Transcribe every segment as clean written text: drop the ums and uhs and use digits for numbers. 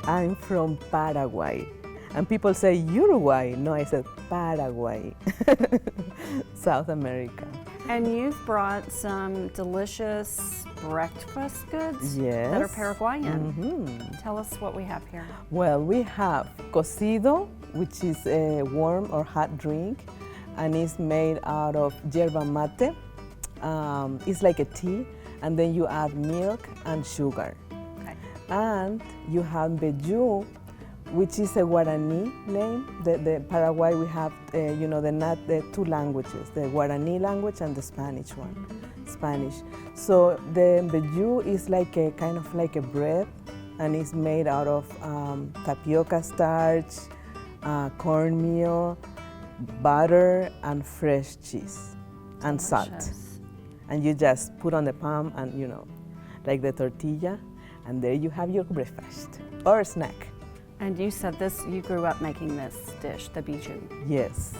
I'm from Paraguay. And people say Uruguay. No, I said Paraguay, South America. And you've brought some delicious breakfast goods that are Yes. Paraguayan. Tell us what we have here. Well, we have cocido, which is a warm or hot drink, and it's made out of yerba mate. It's like a tea, and then you add milk and sugar. Okay. And you have bejú, which is a Guarani name. The Paraguay, we have, the two languages, the Guarani language and the Spanish one, Spanish. So the bejú is like a kind of like a bread, and it's made out of tapioca starch, cornmeal, butter, and fresh cheese, and salt. Delicious. And you just put on the palm and, like the tortilla, and there you have your breakfast or snack. And you said you grew up making this dish, the beiju. Yes.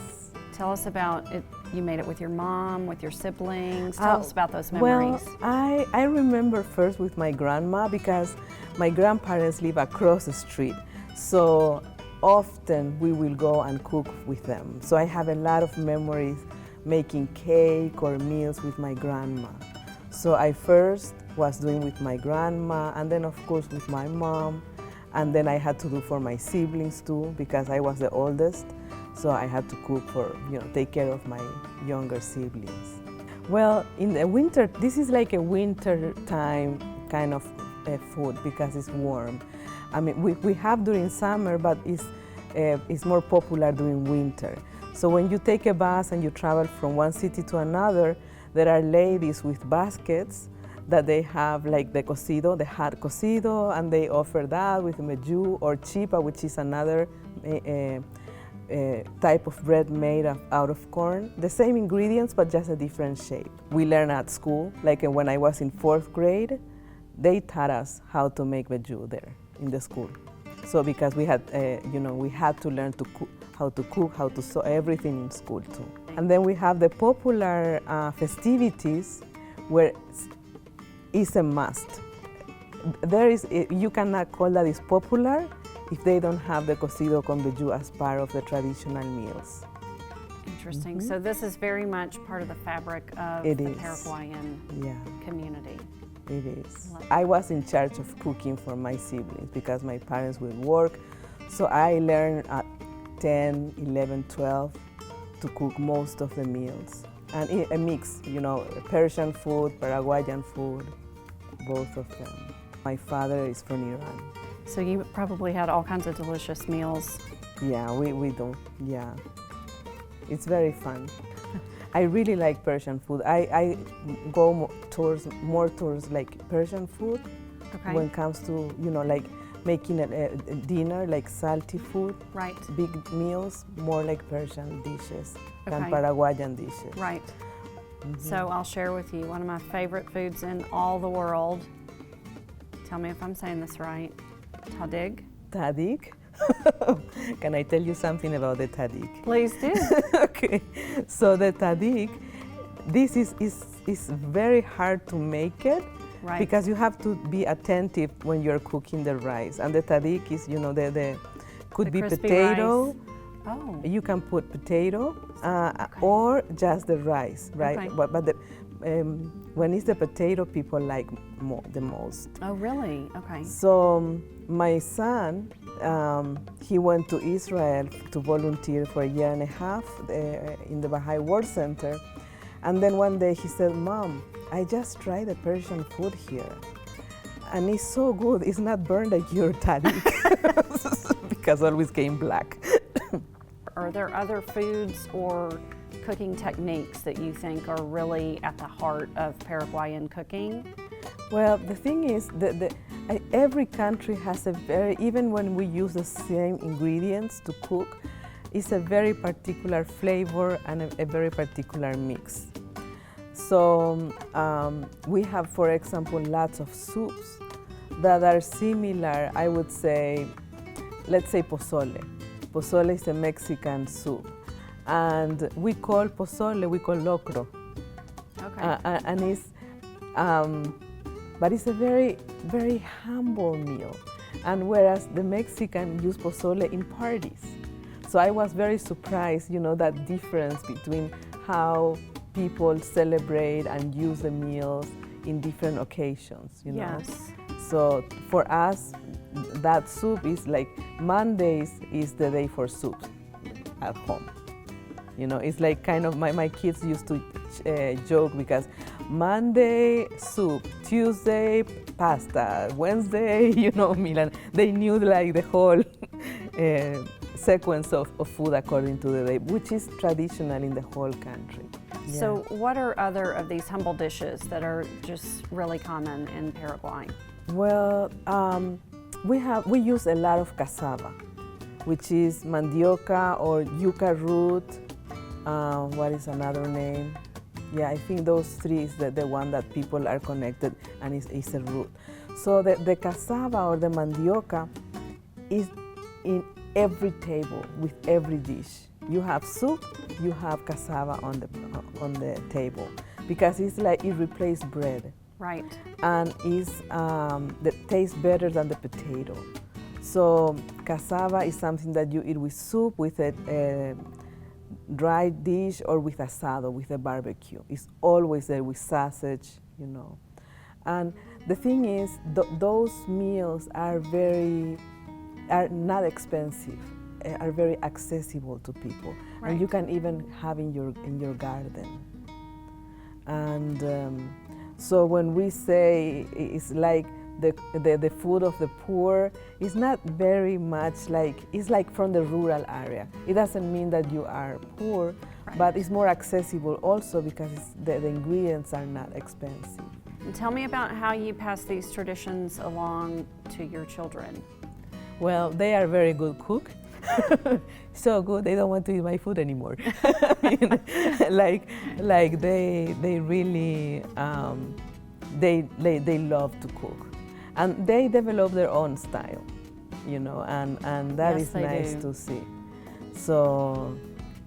Tell us about it. You made it with your mom, with your siblings. Tell us about those memories. Well, I remember first with my grandma because my grandparents live across the street. So often we will go and cook with them. So I have a lot of memories making cake or meals with my grandma. So I first was doing with my grandma, and then of course with my mom. And then I had to do for my siblings too, because I was the oldest. So I had to cook for, take care of my younger siblings. Well, in the winter, this is like a winter time kind of food because it's warm. I mean, we have during summer, but it's more popular during winter. So when you take a bus and you travel from one city to another, there are ladies with baskets that they have like the cocido, the hot cocido, and they offer that with bejú or chipa, which is another type of bread made out of corn. The same ingredients, but just a different shape. We learn at school, like when I was in 4th grade, they taught us how to make bejú there in the school. So because we had, we had to learn to cook, how to sew, everything in school too. And then we have the popular festivities where it's a must. You cannot call that is popular if they don't have the cocido con bejú as part of the traditional meals. Interesting. So this is very much part of the fabric of the Paraguayan community. It is. I was in charge of cooking for my siblings because my parents would work. So I learned at 10, 11, 12 to cook most of the meals. And a mix, Persian food, Paraguayan food, both of them. My father is from Iran. So you probably had all kinds of delicious meals. Yeah, we do, yeah. It's very fun. I really like Persian food. I go more towards like Persian food when it comes to, like making a dinner, like salty food. Right. Big meals, more like Persian dishes than Paraguayan dishes. Right. So I'll share with you one of my favorite foods in all the world. Tell me if I'm saying this right. Tadig. Tadig? Can I tell you something about the tadig? Please do. Okay. So the tadig, this is very hard to make it because you have to be attentive when you're cooking the rice. And the tadig is, could be potato. Rice. Oh. You can put potato or just the rice, right? Okay. But when it's the potato, people like the most. Oh, really? Okay. So my son, he went to Israel to volunteer for a year and a half in the Baha'i World Center. And then one day he said, Mom, I just tried the Persian food here. And it's so good, it's not burned like your tadik. Because always came black. Are there other foods or cooking techniques that you think are really at the heart of Paraguayan cooking? Well, the thing is that every country has even when we use the same ingredients to cook, it's a very particular flavor and a very particular mix. So we have, for example, lots of soups that are similar, I would say, let's say pozole. Pozole is a Mexican soup. And we call pozole, we call locro. Okay. And it's, but it's a very, very humble meal And whereas the Mexican use pozole in parties. So I was very surprised, that difference between how people celebrate and use the meals in different occasions, Yes. So for us, that soup is like Mondays is the day for soup at home. It's like kind of my kids used to joke because Monday soup, Tuesday pasta, Wednesday, meal. And they knew like the whole sequence of food according to the day, which is traditional in the whole country. Yeah. So what are other of these humble dishes that are just really common in Paraguay? Well, we use a lot of cassava, which is mandioca or yuca root. What is another name? Yeah, I think those three is the one that people are connected, and is a root. So the cassava or the mandioca is in every table with every dish. You have soup, you have cassava on the table, because it's like it replaces bread. Right. And that tastes better than the potato. So cassava is something that you eat with soup, with a dry dish, or with asado, with a barbecue. It's always there with sausage, And the thing is, those meals are not expensive, are very accessible to people, right. And you can even have in your garden. And so when we say it's like the food of the poor, it's not very much like, it's like from the rural area. It doesn't mean that you are poor, right. But it's more accessible also because the ingredients are not expensive. And tell me about how you pass these traditions along to your children. Well, they are very good cook. So good, they don't want to eat my food anymore. like they really they love to cook, and they develop their own style, and that Yes, is nice to see. So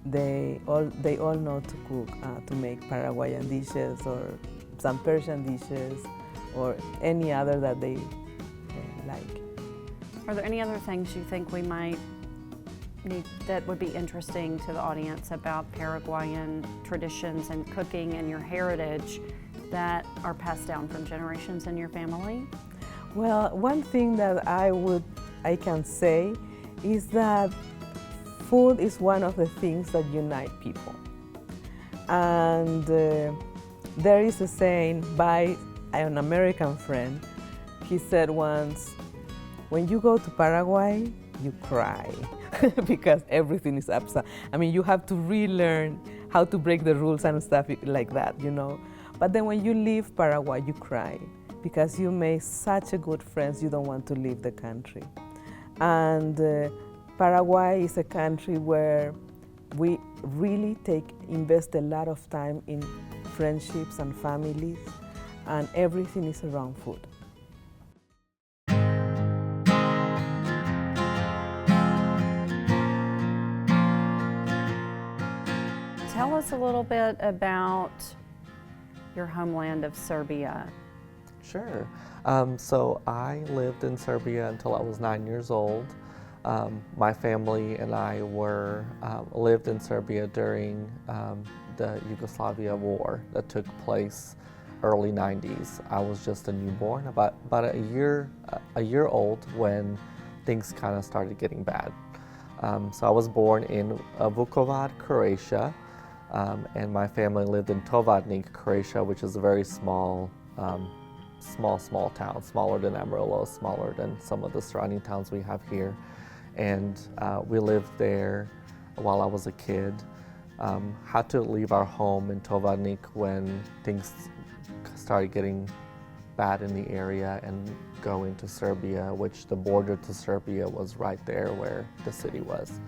they all know to cook, to make Paraguayan dishes or some Persian dishes or any other that they like. Are there any other things you think we might need that would be interesting to the audience about Paraguayan traditions and cooking and your heritage that are passed down from generations in your family? Well, one thing that I can say is that food is one of the things that unite people. And there is a saying by an American friend. He said once, when you go to Paraguay, you cry because everything is upside. I mean, you have to relearn how to break the rules and stuff like that, But then when you leave Paraguay, you cry because you made such a good friends, you don't want to leave the country. And Paraguay is a country where we really invest a lot of time in friendships and families, and everything is around food. Tell us a little bit about your homeland of Serbia. Sure. So I lived in Serbia until I was 9 years old. My family and I lived in Serbia during the Yugoslavia war that took place early 90s. I was just a newborn, about a year old when things kind of started getting bad. So I was born in Vukovar, Croatia, and my family lived in Tovarnik, Croatia, which is a very small town, smaller than Amarillo, smaller than some of the surrounding towns we have here. And we lived there while I was a kid. Had to leave our home in Tovarnik when things started getting bad in the area and go into Serbia, which the border to Serbia was right there where the city was.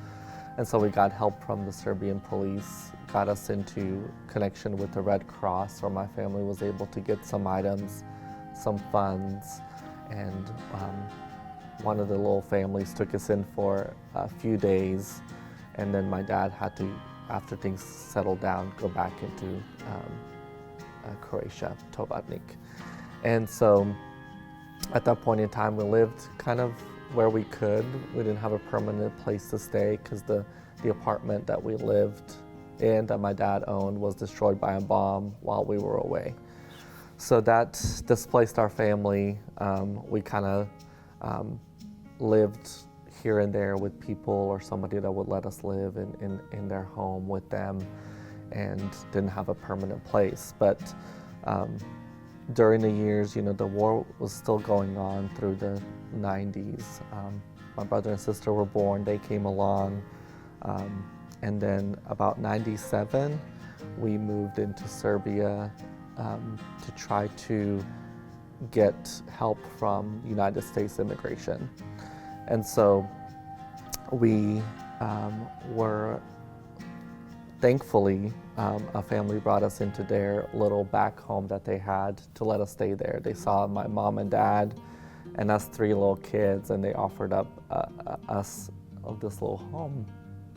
And so we got help from the Serbian police, got us into connection with the Red Cross, where my family was able to get some items, some funds, and one of the little families took us in for a few days, and then my dad had to, after things settled down, go back into Croatia, Tovarnik. And so At that point in time, we lived kind of where we could. We didn't have a permanent place to stay because the apartment that we lived in, that my dad owned, was destroyed by a bomb while we were away. So that displaced our family. We kind of lived here and there with people or somebody that would let us live in their home with them, and didn't have a permanent place. But during the years, you know, the war was still going on through the 90s. My brother and sister were born, they came along. And then about 97, we moved into Serbia to try to get help from United States immigration. And so we were, thankfully, a family brought us into their little back home that they had to let us stay there. They saw my mom and dad and us 3 little kids, and they offered up us this little home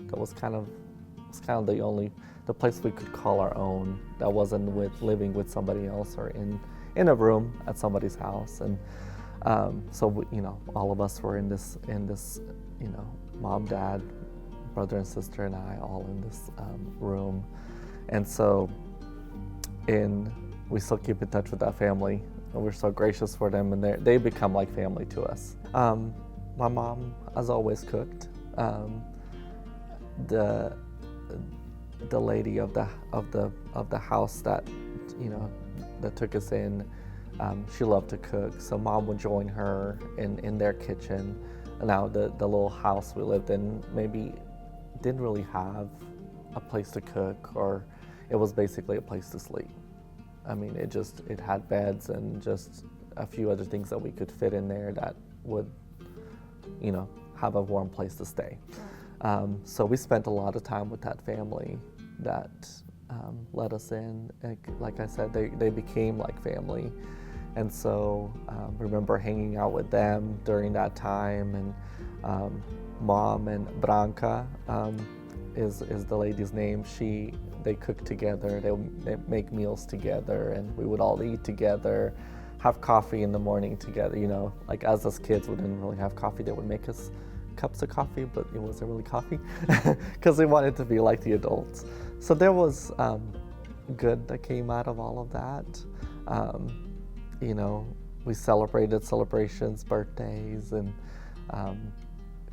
that was kind of the place we could call our own, that wasn't living with somebody else or in a room at somebody's house. And so we, you know, all of us were in this, you know, mom, dad, brother and sister and I, all in this room. And so we still keep in touch with that family, and we're so gracious for them, and they become like family to us. My mom, as always, cooked. The lady of the house that, you know, that took us in, she loved to cook, so mom would join her in their kitchen. And now the little house we lived in maybe didn't really have a place to cook, or it was basically a place to sleep. I mean, it had beds and just a few other things that we could fit in there that would, you know, have a warm place to stay. So we spent a lot of time with that family that let us in. And like I said, they became like family. And so remember hanging out with them during that time. And Mom and Branka is the lady's name. They cook together, they make meals together, and we would all eat together, have coffee in the morning together. You know, like as us kids, we didn't really have coffee. They would make us cups of coffee, but it wasn't really coffee because they wanted to be like the adults. So there was good that came out of all of that. You know, we celebrated celebrations, birthdays, and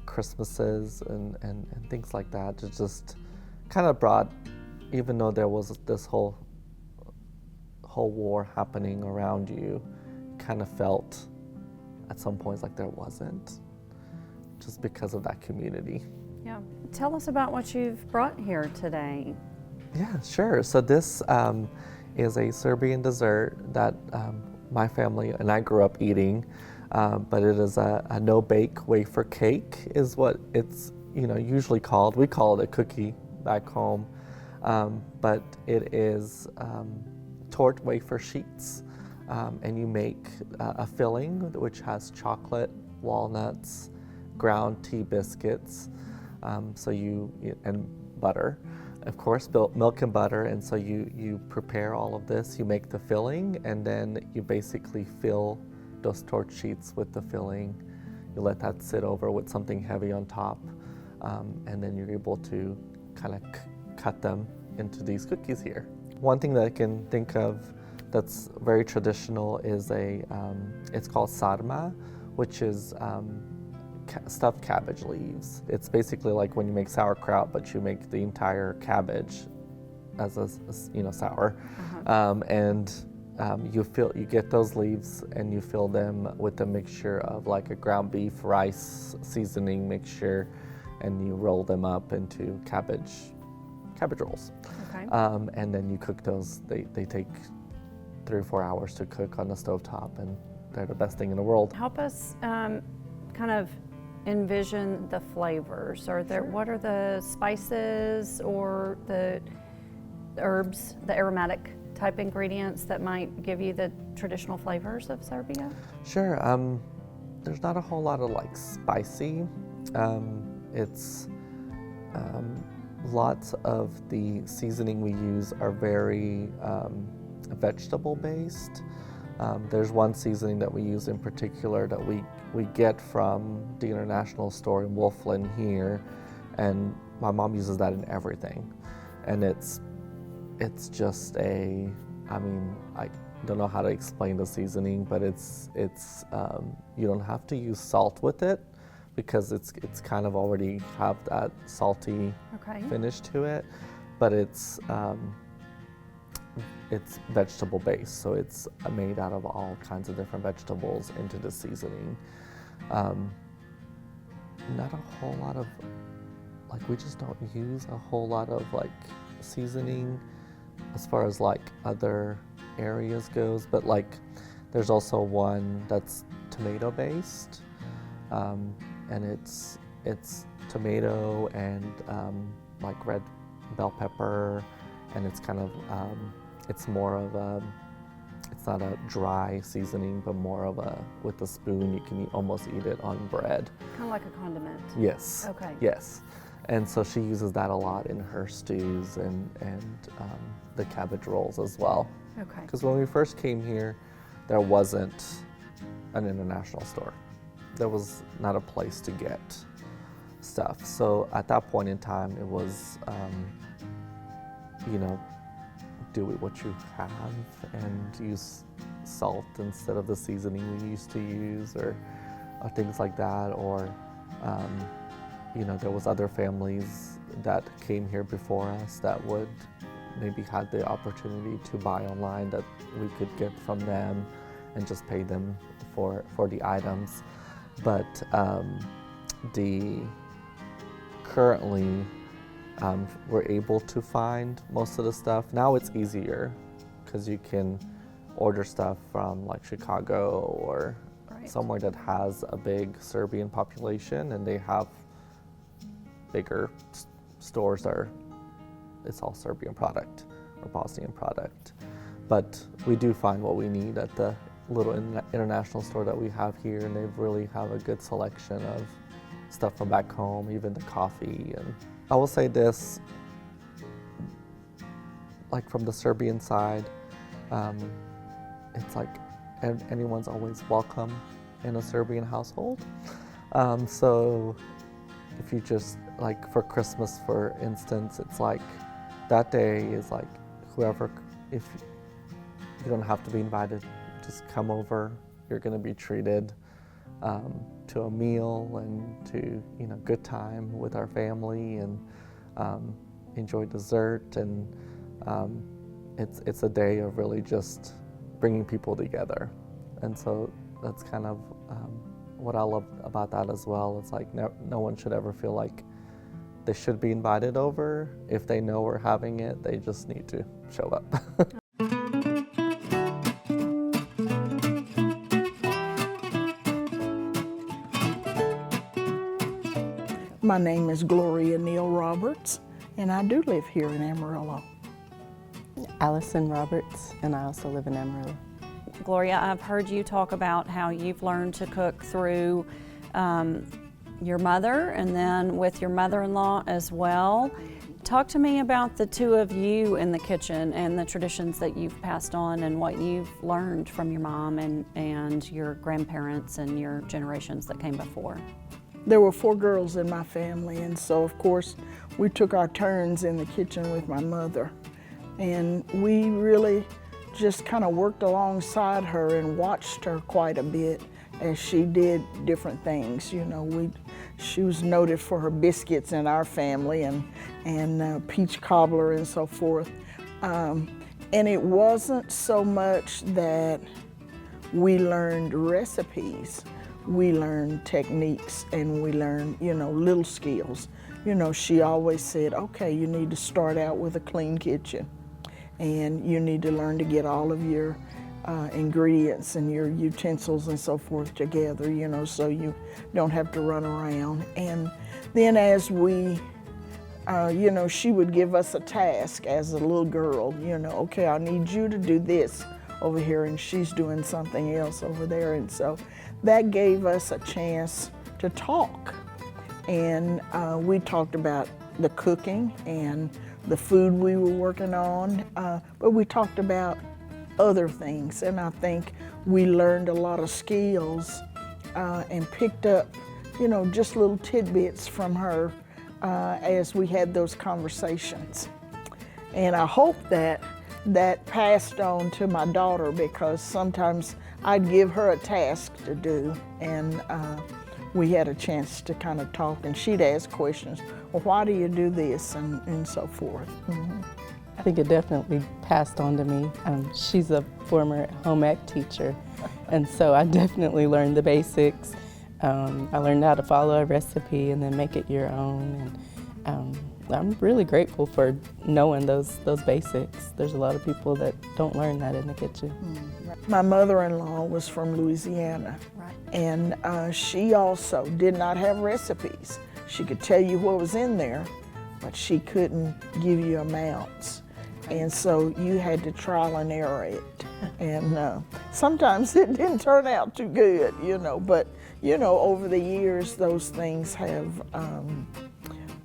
Christmases, and things like that. It just kind of brought, even though there was this whole war happening around you, kind of felt at some points like there wasn't, just because of that community. Yeah. Tell us about what you've brought here today. Yeah, sure. So this is a Serbian dessert that my family and I grew up eating, but it is a no-bake wafer cake is what it's, you know, usually called. We call it a cookie back home, but it is torte wafer sheets, and you make a filling which has chocolate, walnuts, ground tea biscuits, and butter, of course, milk and butter. And so you prepare all of this, you make the filling, and then you basically fill those torte sheets with the filling. You let that sit over with something heavy on top, and then you're able to kind of cut them into these cookies here. One thing that I can think of that's very traditional is it's called sarma, which is stuffed cabbage leaves. It's basically like when you make sauerkraut, but you make the entire cabbage as sour. You get those leaves and you fill them with a mixture of like a ground beef, rice seasoning mixture, and you roll them up into cabbage rolls. Okay. And then you cook those. They take 3 or 4 hours to cook on the stovetop, and they're the best thing in the world. Help us kind of envision the flavors. What are the spices or the herbs, the aromatic type ingredients that might give you the traditional flavors of Serbia? Sure. There's not a whole lot of like spicy. It's lots of the seasoning we use are very vegetable based. There's one seasoning that we use in particular that we get from the international store in Wolfland here, and my mom uses that in everything. And it's just I don't know how to explain the seasoning, but it's you don't have to use salt with it because it's kind of already have that salty finish to it, but it's vegetable based, so it's made out of all kinds of different vegetables into the seasoning. Not a whole lot of, we just don't use a whole lot of seasoning as far as other areas goes, but there's also one that's tomato based, and it's tomato and red bell pepper, and it's kind of it's more of it's not a dry seasoning, but more of with a spoon you can almost eat it on bread. Kind of like a condiment. Yes. Okay. Yes. And so she uses that a lot in her stews and the cabbage rolls as well. Okay. Because when we first came here, there wasn't an international store. There was not a place to get stuff. So at that point in time, it was, do what you have and use salt instead of the seasoning we used to use, or things like that. Or, there was other families that came here before us that would maybe had the opportunity to buy online that we could get from them and just pay them for the items. But currently we're able to find most of the stuff. Now it's easier because you can order stuff from Chicago or somewhere that has a big Serbian population, and they have bigger stores that it's all Serbian product or Bosnian product. But we do find what we need at the little international store that we have here, and they really have a good selection of stuff from back home, even the coffee. And I will say this, from the Serbian side, it's anyone's always welcome in a Serbian household. So if you just, for Christmas, for instance, it's that day is whoever, if you don't have to be invited, just come over. You're going to be treated to a meal and to good time with our family, and enjoy dessert. And it's a day of really just bringing people together. And so that's kind of what I love about that as well. It's no one should ever feel like they should be invited over. If they know we're having it, they just need to show up. My name is Gloria Neal Roberts, and I do live here in Amarillo. Allison Roberts, and I also live in Amarillo. Gloria, I've heard you talk about how you've learned to cook through your mother and then with your mother-in-law as well. Talk to me about the two of you in the kitchen and the traditions that you've passed on and what you've learned from your mom and your grandparents and your generations that came before. There were 4 girls in my family, and so of course we took our turns in the kitchen with my mother. And we really just kind of worked alongside her and watched her quite a bit as she did different things. She was noted for her biscuits in our family and peach cobbler and so forth. And it wasn't so much that we learned recipes. We learned techniques, and we learned, little skills. She always said, okay, you need to start out with a clean kitchen, and you need to learn to get all of your ingredients and your utensils and so forth together, so you don't have to run around. And then as we, she would give us a task as a little girl, okay, I need you to do this over here, and she's doing something else over there. And so that gave us a chance to talk. And we talked about the cooking and the food we were working on, but we talked about other things. And I think we learned a lot of skills and picked up, you know, just little tidbits from her as we had those conversations. And I hope that passed on to my daughter, because sometimes I'd give her a task to do, and we had a chance to kind of talk, and she'd ask questions. Well, why do you do this, and so forth. Mm-hmm. I think it definitely passed on to me. She's a former home ec teacher, and so I definitely learned the basics. I learned how to follow a recipe and then make it your own. And I'm really grateful for knowing those basics. There's a lot of people that don't learn that in the kitchen. My mother-in-law was from Louisiana, Right. and she also did not have recipes. She could tell you what was in there, but she couldn't give you amounts. And so you had to trial and error it. And sometimes it didn't turn out too good, you know, but you know, over the years, those things have,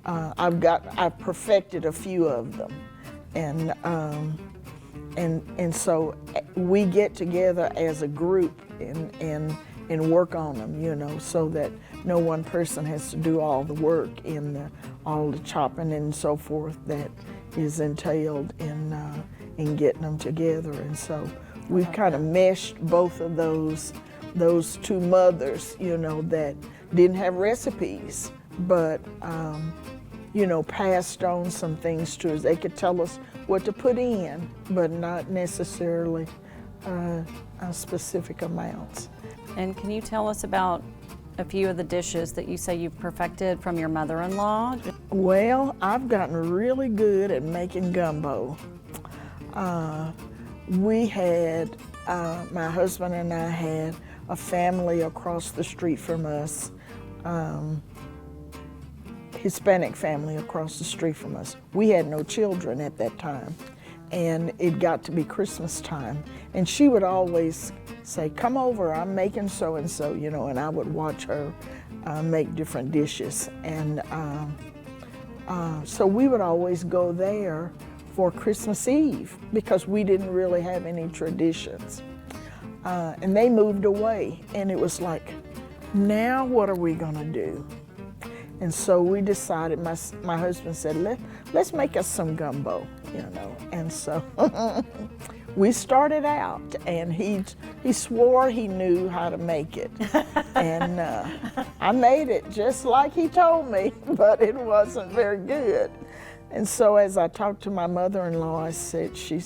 I've perfected a few of them. And so we get together as a group and work on them, you know, so that no one person has to do all the work in all the chopping and so forth that is entailed in getting them together. And so we've kind of meshed both of those two mothers, you know, that didn't have recipes, but you know, passed on some things to us. They could tell us what to put in, but not necessarily specific amounts. And can you tell us about a few of the dishes that you say you've perfected from your mother-in-law? Well, I've gotten really good at making gumbo. We had, my husband and I had a family across the street from us, Hispanic family across the street from us. We had no children at that time, and it got to be Christmas time, and she would always say, "Come over, I'm making so-and-so," you know, and I would watch her make different dishes. And so we would always go there for Christmas Eve because we didn't really have any traditions. And they moved away, and it was like, now what are we gonna do? And so we decided, my husband said, let's make us some gumbo, you know. And so we started out, and he swore he knew how to make it. And I made it just like he told me, but it wasn't very good. And so as I talked to my mother-in-law, I said, she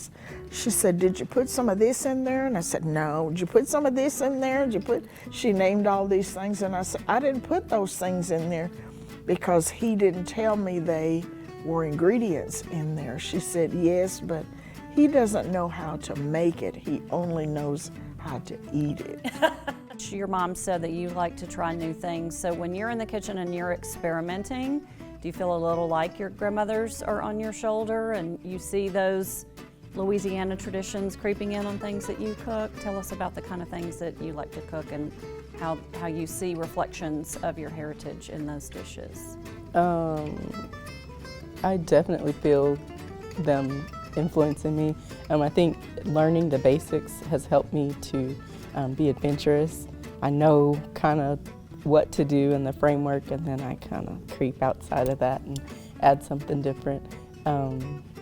said, "Did you put some of this in there?" And I said, "No." "Did you put some of this in there? Did you put?" She named all these things, and I said, "I didn't put those things in there because he didn't tell me they were ingredients in there." She said, "Yes, but he doesn't know how to make it. He only knows how to eat it." Your mom said that you like to try new things. So when you're in the kitchen and you're experimenting, do you feel a little like your grandmothers are on your shoulder and you see those Louisiana traditions creeping in on things that you cook? Tell us about the kind of things that you like to cook and how you see reflections of your heritage in those dishes. I definitely feel them influencing me. I think learning the basics has helped me to be adventurous. I know kind of what to do in the framework, and then I kind of creep outside of that and add something different.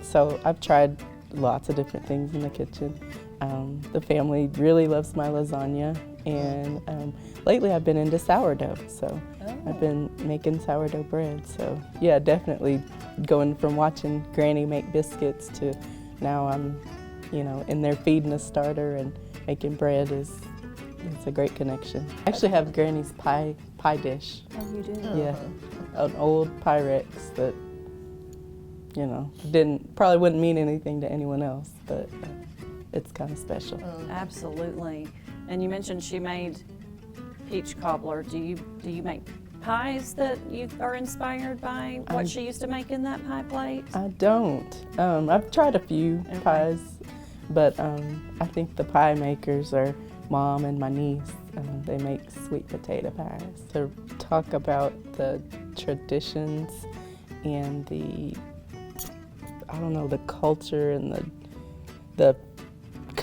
So I've tried lots of different things in the kitchen. The family really loves my lasagna, and lately I've been into sourdough, so I've been making sourdough bread. So yeah, definitely going from watching Granny make biscuits to now I'm, you know, in there feeding a starter and making bread it's a great connection. I actually have Granny's pie dish. Oh, you do? Yeah, an old Pyrex that, you know, probably wouldn't mean anything to anyone else, but it's kind of special. Absolutely. And you mentioned she made peach cobbler. Do you make pies that you are inspired by what she used to make in that pie plate? I don't. I've tried a few pies, but I think the pie makers are Mom and my niece. They make sweet potato pies. To talk about the traditions and the culture and the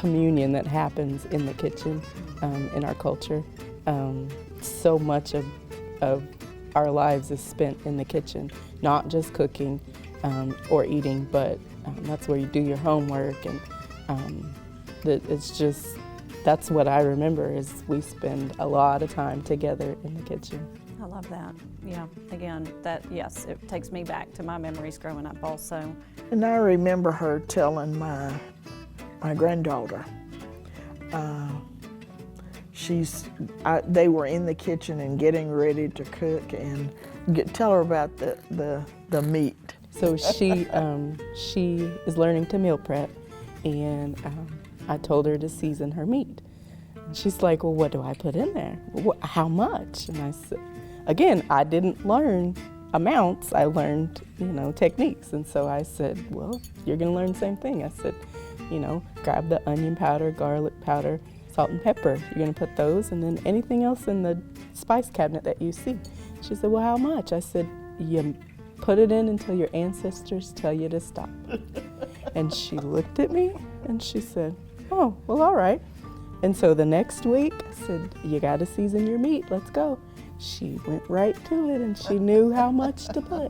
communion that happens in the kitchen in our culture. So much of our lives is spent in the kitchen, not just cooking or eating, but that's where you do your homework, and it's just, that's what I remember, is we spend a lot of time together in the kitchen. I love that. Yeah, again, yes, it takes me back to my memories growing up also. And I remember her telling my granddaughter, they were in the kitchen and getting ready to cook, and tell her about the meat. So she is learning to meal prep, and I told her to season her meat. And she's like, well, what do I put in there? How much? And I said, again, I didn't learn amounts, I learned, techniques. And so I said, well, you're gonna learn the same thing. I said, grab the onion powder, garlic powder, salt and pepper. You're gonna put those, and then anything else in the spice cabinet that you see. She said, well, how much? I said, you put it in until your ancestors tell you to stop. And she looked at me and she said, oh, well, all right. And so the next week I said, you gotta season your meat, let's go. She went right to it, and she knew how much to put.